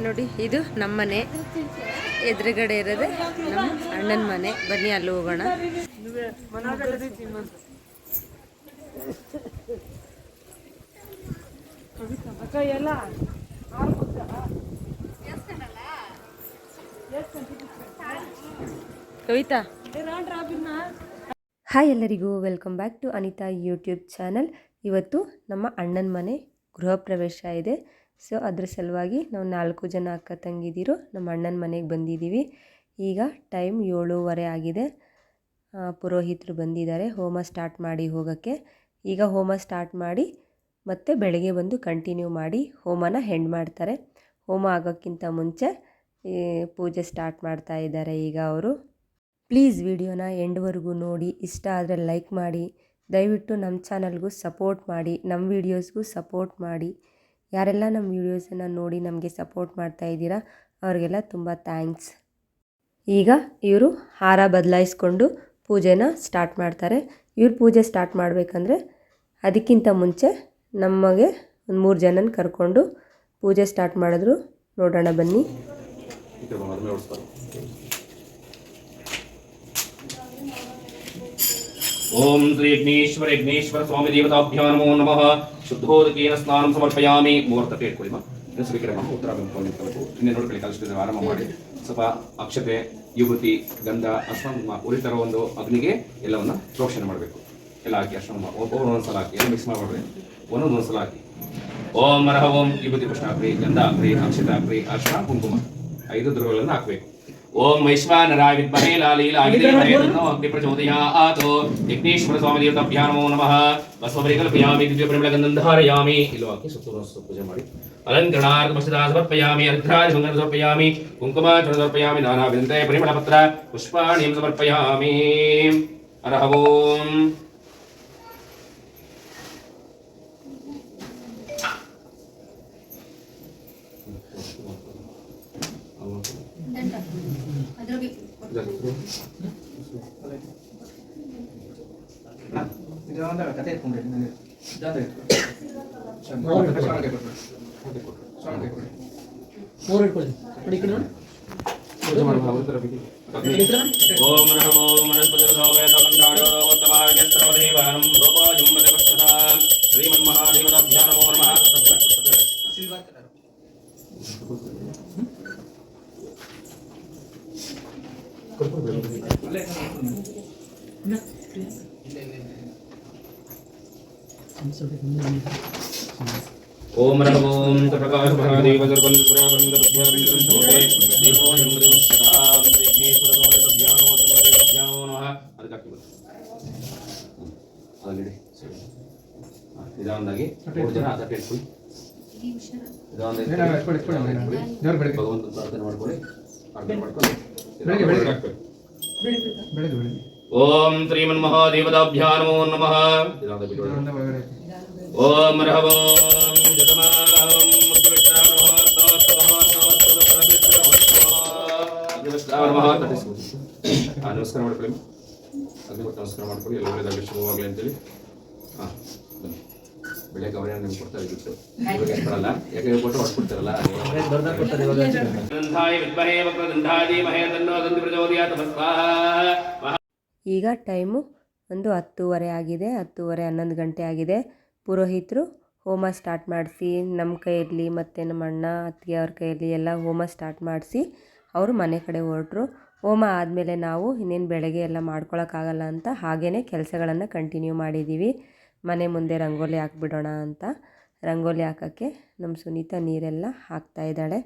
ನೋಡಿ ಇದು ನಮ್ಮ ಮನೆ ಎದುರುಗಡೆ ಇರೋದೆ ನಮ್ಮ ಅಣ್ಣನ ಮನೆ. ಬನ್ನಿ ಅಲ್ಲಿ ಹೋಗೋಣ. ಕವಿತಾ, ಹಾಯ್ ಎಲ್ಲರಿಗೂ, welcome back to Anita YouTube channel. ಇವತ್ತು ನಮ್ಮ ಅಣ್ಣನ ಮನೆ ಗೃಹ ಪ್ರವೇಶ ಇದೆ. ಸೊ ಅದ್ರ ಸಲುವಾಗಿ ನಾವು 4 ಜನ ಅಕ್ಕ ತಂಗಿದಿರು ನಮ್ಮ ಅಣ್ಣನ ಮನೆಗೆ ಬಂದಿದ್ದೀವಿ. ಈಗ ಟೈಮ್ 7:30 ಆಗಿದೆ. ಪುರೋಹಿತರು ಬಂದಿದ್ದಾರೆ ಹೋಮ ಸ್ಟಾರ್ಟ್ ಮಾಡಿ ಹೋಗೋಕ್ಕೆ. ಈಗ ಹೋಮ ಸ್ಟಾರ್ಟ್ ಮಾಡಿ ಮತ್ತೆ ಬೆಳಗ್ಗೆ ಬಂದು ಕಂಟಿನ್ಯೂ ಮಾಡಿ ಹೋಮನ ಹೆಂಡ್ ಮಾಡ್ತಾರೆ. ಹೋಮ ಆಗೋಕ್ಕಿಂತ ಮುಂಚೆ ಪೂಜೆ ಸ್ಟಾರ್ಟ್ ಮಾಡ್ತಾ ಇದ್ದಾರೆ ಈಗ ಅವರು. ಪ್ಲೀಸ್ ವಿಡಿಯೋನ ಎಂಡ್ವರೆಗೂ ನೋಡಿ, ಇಷ್ಟ ಆದರೆ ಲೈಕ್ ಮಾಡಿ. ದಯವಿಟ್ಟು ನಮ್ಮ ಚಾನಲ್ಗೂ ಸಪೋರ್ಟ್ ಮಾಡಿ, ನಮ್ಮ ವೀಡಿಯೋಸ್ಗೂ ಸಪೋರ್ಟ್ ಮಾಡಿ. ಯಾರೆಲ್ಲ ನಮ್ಮ ವೀಡಿಯೋಸನ್ನು ನೋಡಿ ನಮಗೆ ಸಪೋರ್ಟ್ ಮಾಡ್ತಾ ಇದ್ದೀರಾ ಅವ್ರಿಗೆಲ್ಲ ತುಂಬ ಥ್ಯಾಂಕ್ಸ್. ಈಗ ಇವರು ಹಾರ ಬದಲಾಯಿಸ್ಕೊಂಡು ಪೂಜೆನ ಸ್ಟಾರ್ಟ್ ಮಾಡ್ತಾರೆ. ಇವ್ರು ಪೂಜೆ ಸ್ಟಾರ್ಟ್ ಮಾಡಬೇಕಂದ್ರೆ ಅದಕ್ಕಿಂತ ಮುಂಚೆ ನಮಗೆ ಒಂದು 3 ಜನನ ಕರ್ಕೊಂಡು ಪೂಜೆ ಸ್ಟಾರ್ಟ್ ಮಾಡಿದ್ರು. ನೋಡೋಣ ಬನ್ನಿ. ओम श्री यज्ञेश्वर स्वामी देवताभ्यो नमो नमः. शुद्धोदकेन स्नानं समर्पयामि. मुहूर्त ಕೇಳ್ಕೊಳ್ಳಿ ಸ್ವೀಕರಣಮ್ಮ ಉತ್ತರ ಬಂದ್ಕೊಂಡು ಇನ್ನೇ ನೋಡ್ಕೊಳ್ಳಿ. ಕಲಿಸಿದ ಆರಂಭ ಮಾಡಿ ಸ್ವಲ್ಪ ಅಕ್ಷತೆ, ಯುವತಿ, ಗಂಧ, ಅರ್ಶನ ಉರಿತರ ಒಂದು ಅಗ್ನಿಗೆ ಎಲ್ಲವನ್ನ ಪ್ರೋಕ್ಷಣೆ ಮಾಡಬೇಕು. ಎಲ್ಲ ಹಾಕಿ ಅರ್ಶನ ಒಂದೊಂದ್ಸಲ ಹಾಕಿ ಎಲ್ಲ ಮಿಕ್ಸ್ ಮಾಡ್ಬಿಡ್ರಿ. ಒಂದೊಂದ್ಸಲ ಹಾಕಿ ಓಂ ನರಹ ಓಂ ಯುವತಿ ಕೃಷ್ಣ ಹಾಕ್ರಿ, ಗಂಧ ಹಾಕ್ರಿ, ಅಕ್ಷತೆ ಹಾಕ್ರಿ, ಅರ್ಶನ, ಕುಂಕುಮ 5 ದ್ರವ್ಯಗಳನ್ನು ಹಾಕಬೇಕು. ओम वैश्वानराय विद्महे लालीलाय धीमहि तन्नो अग्निः प्रचोदयात्. यज्ञेश्वर स्वामी देवताभ्यो नमो नमः. भस्मपरिकल्पयामि, दिव्यपरिमलगन्धं धारयामि. इलोके सुतोरस्य पूजा ಮಾಡಿ अलंकरणार्थं पुष्पदान समर्पयामि. अर्घ्यादि मंगलं समर्पयामि. कुङ्कुमार्चनं समर्पयामि. नानाविधे परिमलपत्र पुष्पाणि समर्पयामि. हरः ओम. ओम नमः ओम प्रकाश महादेव दर्पण पुरावंदरभ्याविंदरशोके देवो नमोदेवस्तां यज्ञेश्वर स्वामी देवभ्यां नमः. ಅದಕ್ಕೆ ಆಲ್ರೆಡಿ ನಿಧಾನವಾಗಿ 3 ಜನ ಅದಕ್ಕೆ ಇಟ್ಕೊಳ್ಳಿ. ನಿಧಾನವಾಗಿ ಭಗವಂತ ಪ್ರಾರ್ಥನೆ ಮಾಡ್ಕೊಳ್ಳಿ. ಪ್ರಾರ್ಥನೆ ಮಾಡ್ಕೊಳ್ಳಿ. ಬೆಳಗ್ಗೆ ಓಂ ಶ್ರೀಮನ್ಮಹಾದೇವತಾಭ್ಯೋ ನಮೋ ನಮಃ. ಓಂ ನಮಃ ಓಂ ಜತಮಾನಹಂ ನಮಸ್ಕಾರ ಮಾಡ್ಕೊಳ್ಳಿ. ಅಗ್ನಿಗೊಟ್ಟು ನಮಸ್ಕಾರ ಮಾಡ್ಕೊಳ್ಳಿ. ಎಲ್ಲ ಒಳ್ಳೆಯದಾಗಲಿ, ಶುಭವಾಗಲಿ ಅಂತೇಳಿ. ಬೆಳಗ್ಗೆ ಅವರೇ ನಿಮ್ಗೆ ಕೊಡ್ತಾ ಇದ್ದಿತ್ತು. ಇವಾಗ ಕೊಡಲ್ಲ, ಯಾಕೆ ಕೊಟ್ಟು ಹೊಡ್ಕೊಡ್ತಾರಲ್ಲ. ಈಗ ಟೈಮು ಒಂದು 10:30 ಆಗಿದೆ. 10:30 11 ಗಂಟೆ ಆಗಿದೆ. ಪುರೋಹಿತರು ಹೋಮ ಸ್ಟಾರ್ಟ್ ಮಾಡಿಸಿ ನಮ್ಮ ಕೈಯಲ್ಲಿ ಮತ್ತು ನಮ್ಮ ಅಣ್ಣ ಅತ್ತಿಗೆ ಅವ್ರ ಕೈಯಲ್ಲಿ ಎಲ್ಲ ಹೋಮ ಸ್ಟಾರ್ಟ್ ಮಾಡಿಸಿ ಅವರು ಮನೆ ಕಡೆ ಹೊರಟರು. ಹೋಮ ಆದಮೇಲೆ ನಾವು ಇನ್ನೇನು ಬೆಳಗ್ಗೆ ಎಲ್ಲ ಮಾಡ್ಕೊಳಕ್ಕಾಗಲ್ಲ ಅಂತ ಹಾಗೇ ಕೆಲಸಗಳನ್ನು ಕಂಟಿನ್ಯೂ ಮಾಡಿದ್ದೀವಿ. ಮನೆ ಮುಂದೆ ರಂಗೋಲಿ ಹಾಕ್ಬಿಡೋಣ ಅಂತ ರಂಗೋಲಿ ಹಾಕೋಕ್ಕೆ ನಮ್ಮ ಸುನೀತಾ ನೀರೆಲ್ಲ ಹಾಕ್ತಾ ಇದ್ದಾಳೆ.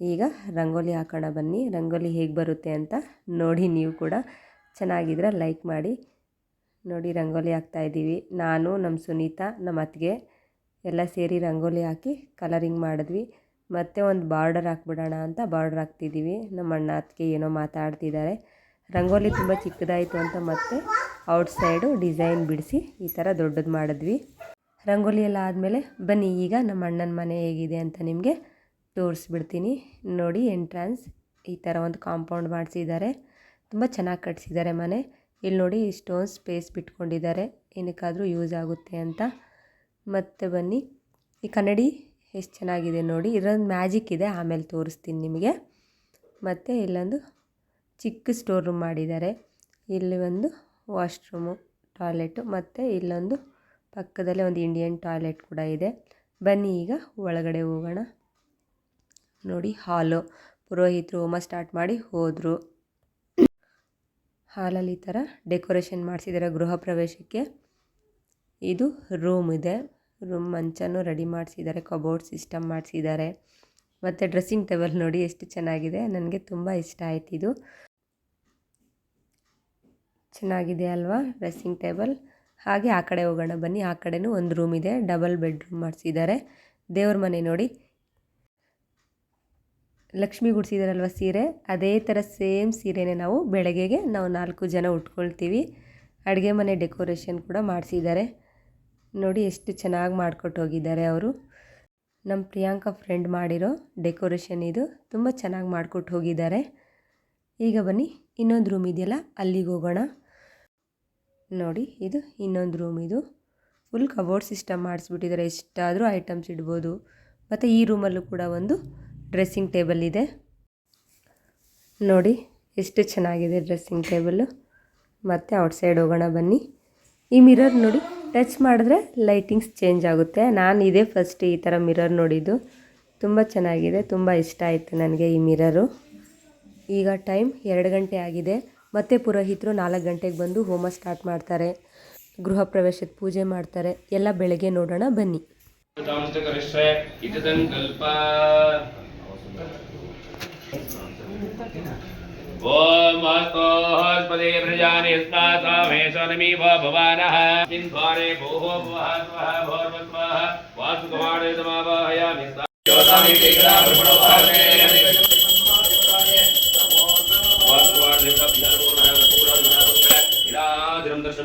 ಈಗ ರಂಗೋಲಿ ಹಾಕೋಣ ಬನ್ನಿ. ರಂಗೋಲಿ ಹೇಗೆ ಬರುತ್ತೆ ಅಂತ ನೋಡಿ. ನೀವು ಕೂಡ ಚೆನ್ನಾಗಿದ್ರೆ ಲೈಕ್ ಮಾಡಿ. ನೋಡಿ ರಂಗೋಲಿ ಹಾಕ್ತಾಯಿದ್ದೀವಿ. ನಾನು, ನಮ್ಮ ಸುನೀತಾ, ನಮ್ಮ ಅತ್ತಿಗೆ ಎಲ್ಲ ಸೇರಿ ರಂಗೋಲಿ ಹಾಕಿ ಕಲರಿಂಗ್ ಮಾಡಿದ್ವಿ. ಮತ್ತು ಒಂದು ಬಾರ್ಡರ್ ಹಾಕ್ಬಿಡೋಣ ಅಂತ ಬಾರ್ಡರ್ ಹಾಕ್ತಿದ್ದೀವಿ. ನಮ್ಮ ಅಣ್ಣ ಅತ್ತಿಗೆ ಏನೋ ಮಾತಾಡ್ತಿದ್ದಾರೆ. ರಂಗೋಲಿ ತುಂಬ ಚಿಕ್ಕದಾಯಿತು ಅಂತ ಮತ್ತೆ ಔಟ್ಸೈಡು ಡಿಸೈನ್ ಬಿಡಿಸಿ ಈ ಥರ ದೊಡ್ಡದು ಮಾಡಿದ್ವಿ. ರಂಗೋಲಿ ಎಲ್ಲ ಆದಮೇಲೆ ಬನ್ನಿ ಈಗ ನಮ್ಮ ಅಣ್ಣನ ಮನೆ ಹೇಗಿದೆ ಅಂತ ನಿಮಗೆ ತೋರಿಸ್ಬಿಡ್ತೀನಿ. ನೋಡಿ ಎಂಟ್ರೆನ್ಸ್ ಈ ಥರ ಒಂದು ಕಾಂಪೌಂಡ್ ಮಾಡಿಸಿದ್ದಾರೆ. ತುಂಬ ಚೆನ್ನಾಗಿ ಕಟ್ಸಿದ್ದಾರೆ ಮನೆ. ಇಲ್ಲಿ ನೋಡಿ ಇಷ್ಟೊಂದು ಸ್ಪೇಸ್ ಬಿಟ್ಕೊಂಡಿದ್ದಾರೆ, ಏನಕ್ಕಾದರೂ ಯೂಸ್ ಆಗುತ್ತೆ ಅಂತ. ಮತ್ತು ಬನ್ನಿ ಈ ಕನ್ನಡಿ ಎಷ್ಟು ಚೆನ್ನಾಗಿದೆ ನೋಡಿ. ಇದೊಂದು ಮ್ಯಾಜಿಕ್ ಇದೆ, ಆಮೇಲೆ ತೋರಿಸ್ತೀನಿ ನಿಮಗೆ. ಮತ್ತು ಇಲ್ಲೊಂದು ಚಿಕ್ಕ ಸ್ಟೋರ್ ರೂಮ್ ಮಾಡಿದ್ದಾರೆ. ಇಲ್ಲಿ ಒಂದು ವಾಶ್ರೂಮು, ಟಾಯ್ಲೆಟು, ಮತ್ತು ಇಲ್ಲೊಂದು ಪಕ್ಕದಲ್ಲೇ ಒಂದು ಇಂಡಿಯನ್ ಟಾಯ್ಲೆಟ್ ಕೂಡ ಇದೆ. ಬನ್ನಿ ಈಗ ಒಳಗಡೆ ಹೋಗೋಣ. ನೋಡಿ ಹಾಲು, ಪುರೋಹಿತರು ಹೋಮ ಸ್ಟಾರ್ಟ್ ಮಾಡಿ ಹೋದರು. ಹಾಲಲ್ಲಿ ಈ ಥರ ಡೆಕೋರೇಷನ್ ಮಾಡಿಸಿದ್ದಾರೆ ಗೃಹ ಪ್ರವೇಶಕ್ಕೆ. ಇದು ರೂಮ್ ಇದೆ, ರೂಮ್ ಮಂಚನೂ ರೆಡಿ ಮಾಡಿಸಿದ್ದಾರೆ, ಕಬೋರ್ಡ್ ಸಿಸ್ಟಮ್ ಮಾಡಿಸಿದ್ದಾರೆ. ಮತ್ತು ಡ್ರೆಸ್ಸಿಂಗ್ ಟೇಬಲ್ ನೋಡಿ ಎಷ್ಟು ಚೆನ್ನಾಗಿದೆ, ನನಗೆ ತುಂಬ ಇಷ್ಟ ಆಯ್ತು. ಇದು ಚೆನ್ನಾಗಿದೆ ಅಲ್ವಾ ಡ್ರೆಸ್ಸಿಂಗ್ ಟೇಬಲ್. ಹಾಗೆ ಆ ಕಡೆ ಹೋಗೋಣ ಬನ್ನಿ. ಆ ಕಡೆನೂ ಒಂದು ರೂಮ್ ಇದೆ, ಡಬಲ್ ಬೆಡ್ರೂಮ್ ಮಾಡಿಸಿದ್ದಾರೆ. ದೇವ್ರ ಮನೆ ನೋಡಿ, ಲಕ್ಷ್ಮಿ ಗುಡಿಸಿದಾರಲ್ವ ಸೀರೆ, ಅದೇ ಥರ ಸೇಮ್ ಸೀರೆನೇ ನಾವು ಬೆಳಗ್ಗೆಗೆ ನಾವು 4 ಜನ ಉಟ್ಕೊಳ್ತೀವಿ. ಅಡುಗೆ ಮನೆ ಡೆಕೋರೇಷನ್ ಕೂಡ ಮಾಡಿಸಿದ್ದಾರೆ ನೋಡಿ, ಎಷ್ಟು ಚೆನ್ನಾಗಿ ಮಾಡಿಕೊಟ್ಟು ಹೋಗಿದ್ದಾರೆ ಅವರು. ನಮ್ಮ ಪ್ರಿಯಾಂಕಾ ಫ್ರೆಂಡ್ ಮಾಡಿರೋ ಡೆಕೋರೇಷನ್ ಇದು, ತುಂಬ ಚೆನ್ನಾಗಿ ಮಾಡಿಕೊಟ್ಟು ಹೋಗಿದ್ದಾರೆ. ಈಗ ಬನ್ನಿ ಇನ್ನೊಂದು ರೂಮ್ ಇದೆಯಲ್ಲ ಅಲ್ಲಿಗೆ ಹೋಗೋಣ. ನೋಡಿ ಇದು ಇನ್ನೊಂದು ರೂಮ್, ಇದು ಫುಲ್ ಕಬೋರ್ಡ್ ಸಿಸ್ಟಮ್ ಮಾಡಿಸ್ಬಿಟ್ಟಿದ್ದಾರೆ, ಎಷ್ಟಾದರೂ ಐಟಮ್ಸ್ ಇಡ್ಬೋದು. ಮತ್ತು ಈ ರೂಮಲ್ಲೂ ಕೂಡ ಒಂದು ಡ್ರೆಸ್ಸಿಂಗ್ ಟೇಬಲ್ ಇದೆ ನೋಡಿ, ಎಷ್ಟು ಚೆನ್ನಾಗಿದೆ ಡ್ರೆಸ್ಸಿಂಗ್ ಟೇಬಲ್ಲು. ಮತ್ತು ಔಟ್ಸೈಡ್ ಹೋಗೋಣ ಬನ್ನಿ. ಈ ಮಿರರ್ ನೋಡಿ, ಟಚ್ ಮಾಡಿದ್ರೆ ಲೈಟಿಂಗ್ಸ್ ಚೇಂಜ್ ಆಗುತ್ತೆ. ನಾನು ಇದೇ ಫಸ್ಟ್ ಈ ಥರ ಮಿರರ್ ನೋಡಿದ್ದು, ತುಂಬ ಚೆನ್ನಾಗಿದೆ, ತುಂಬ ಇಷ್ಟ ಆಯಿತು ನನಗೆ ಈ ಮಿರರು. ಈಗ ಟೈಮ್ 2 ಗಂಟೆ ಆಗಿದೆ. ಮತ್ತು ಪುರೋಹಿತರು 4 ಗಂಟೆಗೆ ಬಂದು ಹೋಮ ಸ್ಟಾರ್ಟ್ ಮಾಡ್ತಾರೆ, ಗೃಹ ಪ್ರವೇಶದ ಪೂಜೆ ಮಾಡ್ತಾರೆ. ಎಲ್ಲ ಬೆಳಗ್ಗೆ ನೋಡೋಣ ಬನ್ನಿ. ಓಂ ವಾಸ್ತೋಸ್ಪದೇ ಪ್ರಜಾನಿ ಸ್ನಾತಾಮೇಶನಮಿ ಭವಾನಃ ಸಿಂಧ್ವಾರೆ ಭೋಹೋ ಭವಃ ಭೋರ್ವಸ್ವಃ ವಾಸುಕವಾಣೆ ಸಮಾವಾಹಯಾಮಿ ಯೋತಾಮಿ ತೇಗರಾ ಬ್ರಹ್ಮಣವಾಹನೆ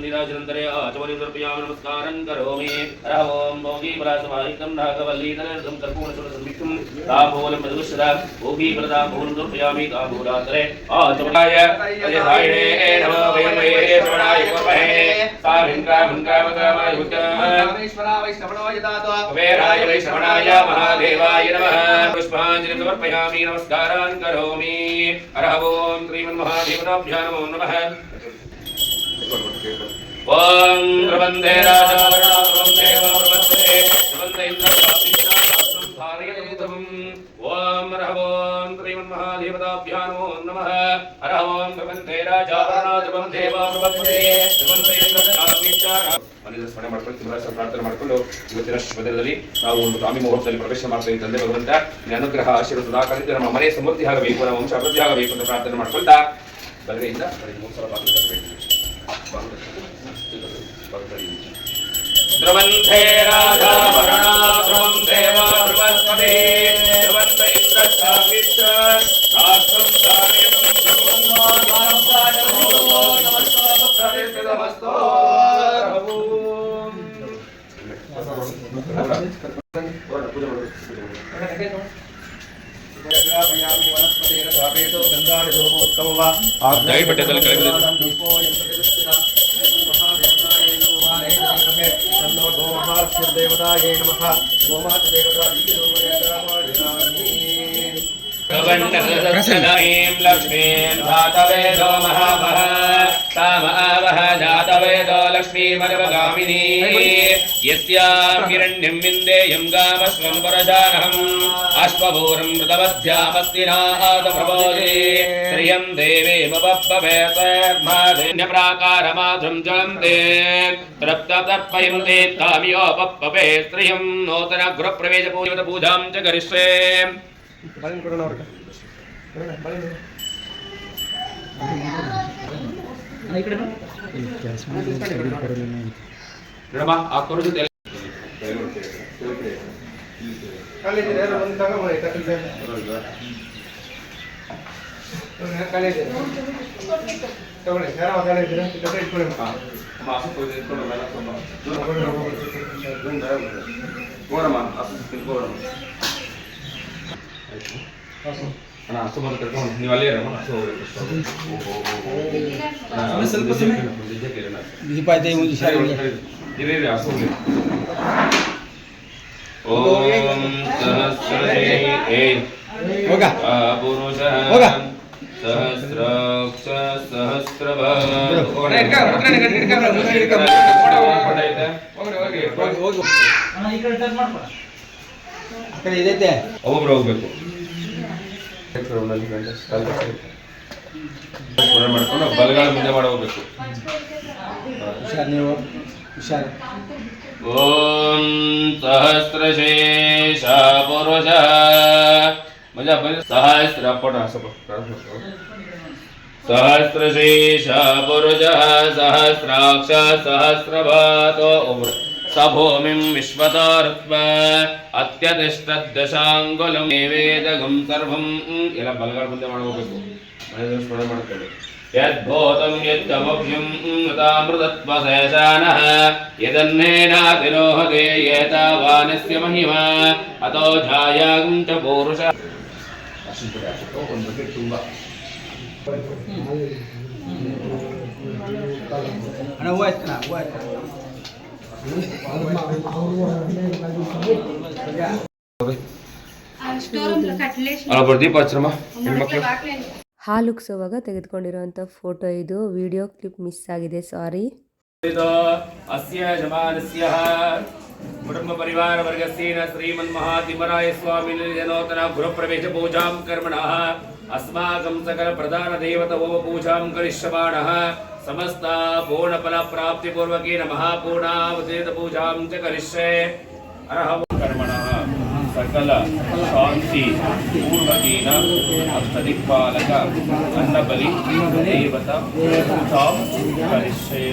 निराजनंतरे आचमनि समर्पयामि नमस्कारं करोमि हर ओम भोगी परासमाहितं नागवल्लीधरं कर्पूरसुरसंयुक्तं ताम्बूलं मधुश्रा भोगी प्रदाम्बूलं समर्पयामि ताम्बूलान्तरे आचमनाय अजहायणे नमो वयमे श्रवणाय कुर्महे सामिन्द्रामन्द्रावकामाय मुक्तामेश्वरा वैष्णवनाय दातो कुबेराय वैष्णवनाय महादेवाय नमः पुष्पाञ्जलिं समर्पयामि नमस्कारान् करोमि हर ओम श्रीमन्महादेवताभ्यां नमो नमः ओम प्रबंधे राजा प्रबंधे प्रबंधे प्रबंधे इंद्र शास्त्रम धारयतम ओम रवोम श्रीमन्महादेवताभ्यां नमो नमः हर ओम प्रबंधे राजा प्रबंधे प्रबंधे प्रबंधे इंद्र शास्त्रम ಮನೆಯಲ್ಲಿ ಸ್ಮರಣೆ ಮಾಡ್ಕೊಂಡು ತಿಮ್ಮರಾಜ ಪ್ರಾರ್ಥನೆ ಮಾಡಿಕೊಂಡು ಇವತ್ತಿನ ಶುಭದಲ್ಲಿ ನಾವು ಒಂದು ಕಾಮಿ ಮುಹೂರ್ತದಲ್ಲಿ ಪ್ರವೇಶ ಮಾಡ್ತಾ ತಂದೆ ಭಗವಂತ ನಿನ್ನ ಅನುಗ್ರಹ ಆಶೀರ್ವಾದ ಸದಾಕಾಲಿಕ ನಮ್ಮ ಮನೆ ಸಮೃದ್ಧಿ ಆಗಬೇಕು, ನಮ್ಮ ವಂಶ ಅಭಿವೃದ್ಧಿ ಆಗಬೇಕು ಅಂತ ಪ್ರಾರ್ಥನೆ ಮಾಡ್ಕೊಳ್ತಾ ಬಲಗೈಯಿಂದ 3 ಸಲ ಪಾತ್ರ ತರಬೇಕು. ध्रुवन्ते राजा वरणा ध्रुवं देवा ध्रुवस्पति ध्रुवन्त इन्द्रश्चामिश्च राष्ट्रं धारयतं ध्रुवन्नो द्वारपादो नमस्तो जय पटेल देवताये नमः गोमात देवता प्रसन्नीं लक्ष्मीं धातवेदो महामः तामावह जातवेदो लक्ष्मीमनवगामिनी यस्यां हिरण्यं विन्देयं गामस्वं परजानहम् अश्वभूरं मृतवध्यामस्तिनादप्रबोधे श्रियं देवेमपप्पवेतर्माधन्यप्राकारमाधुं जलन्ते तृप्ततर्पयन्ते काम्योपप्पवे श्रियं नूतनगृहप्रवेशपूजां च करिष्ये ನೀವು ಅಲ್ಲೇ ಓಂ ಸಹಸ್ರಶೇ ಹೋಗ ಪುರುಷಃ ಹೋಗ. ಸಹಸ್ರಾಕ್ಷ ಸಹಸ್ರಭಾಗ ಹೋಗು ಆ ಕಡೆ ಇದೈತೆ ಒಬ್ಬೊಬ್ರು ಹೋಗ್ಬೇಕು ಮಾಡ್ಕೊಂಡು ಬಲಗಾಲ ಮುಂದೆ ಮಾಡಿ ಹೋಗ್ಬೇಕು. ಹುಷಾರ್ ನೀವು ಹುಷಾರ್ ಓಂ ಸಹಸ್ರಶೇಷ ಪುರುಷ ಮಜಾ ಬನ್ನಿ ಸಹಸ್ರ ಪಟ ಸಹಸ್ರಶೇಷ ಪುರುಷ ಸಹಸ್ರಾಕ್ಷ ಸಹಸ್ರಭಾತೋ ಒಬ್ರು ಸ ಭೂಮಿಂ ವಿಶ್ವತಾರತ್ವ ಅತ್ಯತಿಷ್ಠದಶಾಂಗುಲಂ ವೇದಗಂ ಸರ್ವಂ ಎಲ್ಲ ಬಲಗಾಲ ಮುಂದೆ ಮಾಡಿ ಹೋಗ್ಬೇಕು. ಮನೆ ಸ್ಮರಣೆ ಮಾಡ್ಕೊಳ್ಳಿ. ಯದ್ಭೂತಂ ಯತ್ತಮಭ್ಯಂ ತಾಮೃತತ್ವಶೇಷಾನಃ ಯದನ್ನೇನಾತಿರೋಹತೆ ಏತಾವಾನಸ್ಯ ಮಹಿಮಾ ಅತೋ ಛಾಯಾಂ ಚ ಪೌರುಷ ಒಂದು ಬಕೆಟ್ ತುಂಬ ಅಣ್ಣ ಹೂ ಆಯ್ತಣ್ಣ ಹೂ ಆಯ್ತು ಬರ್ದೀಪ ಆಶ್ರಮ ಹೆಣ್ಮಕ್ಳು ಹಾಲು ಉಗ್ಸೋವಾಗ ತೆಗೆದುಕೊಂಡಿರುವಂಥ ಫೋಟೋ ಇದು. ವಿಡಿಯೋ ಕ್ಲಿಪ್ ಮಿಸ್ ಆಗಿದೆ, ಸಾರಿ. ಅಸ್ಯ ಜಮಾನಸ್ಯ ಕುಟುಂಬ ಪರಿವಾರ ವರ್ಗಸ್ಯೇನ ಶ್ರೀಮನ್ಮಹಾತಿಮ್ಮರಾಯ ಸ್ವಾಮಿ ಜನೋತನ ಗೃಹಪ್ರವೇಶ ಪೂಜಾಂ ಕರ್ಮಣಃ ಅಸ್ಮಾಕಂ ಸಕಲ ಪ್ರಧಾನ ದೇವತ ಹೋಮ ಪೂಜಾಂ ಕರಿಷ್ಯಮಾಣಃ ಸಮಸ್ತ ಪೂರ್ಣಫಲ ಪ್ರಾಪ್ತಿ ಪೂರ್ವಕೇನ ಮಹಾಪೂರ್ಣಾವತೀರ್ಥ ಪೂಜಾಂ ಚ ಕರಿಷ್ಯೆ ಅರ್ಹಂ ಕರ್ಮಣಃ ಸಕಲ ಶಾಂತಿ ಪೂರ್ವಕೇನ ಅಷ್ಟದಿಕ್ಪಾಲಕ ಅನ್ನಬಲಿ ದೇವತ ಪೂಜಾಂ ಕರಿಷ್ಯೆ.